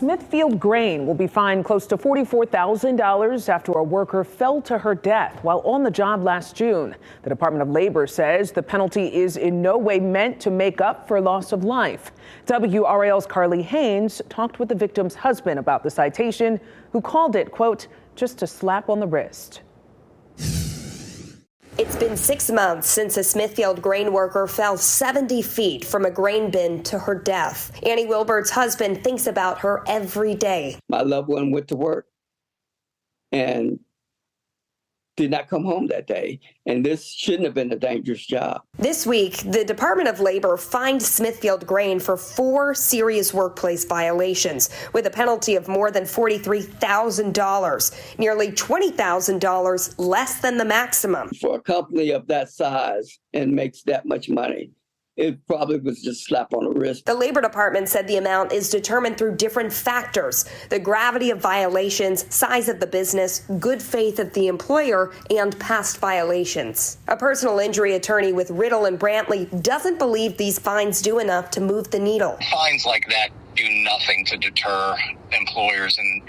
Smithfield Grain will be fined close to $44,000 after a worker fell to her death while on the job last June. The Department of Labor says the penalty is in no way meant to make up for loss of life. WRAL's Carly Haynes talked with the victim's husband about the citation, who called it, quote, just a slap on the wrist. It's been 6 months since a Smithfield grain worker fell 70 feet from a grain bin to her death. Annie Wilbert's husband thinks about her every day. My loved one went to work and did not come home that day. And this shouldn't have been a dangerous job. This week, the Department of Labor fined Smithfield Grain for 4 serious workplace violations with a penalty of more than $43,000, nearly $20,000 less than the maximum. For a company of that size and makes that much money, it probably was just a slap on the wrist. The Labor Department said the amount is determined through different factors: the gravity of violations, size of the business, good faith of the employer, and past violations. A personal injury attorney with Riddle and Brantley doesn't believe these fines do enough to move the needle. Fines like that do nothing to deter employers and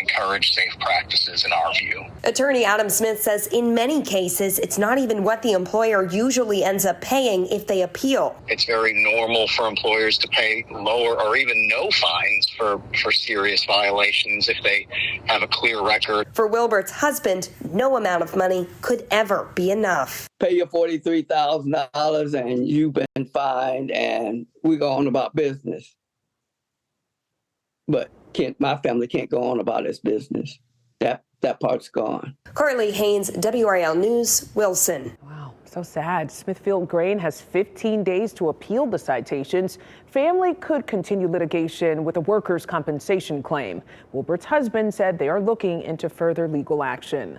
encourage safe practices in our view. Attorney Adam Smith says in many cases, it's not even what the employer usually ends up paying if they appeal. It's very normal for employers to pay lower or even no fines for serious violations if they have a clear record. For Wilbert's husband, no amount of money could ever be enough. Pay you $43,000 and you've been fined and we go on about business. But my family can't go on about its business. That part's gone. Carly Haynes, WRAL News, Wilson. Wow, so sad. Smithfield Grain has 15 days to appeal the citations. Family could continue litigation with a workers' compensation claim. Wilbert's husband said they are looking into further legal action.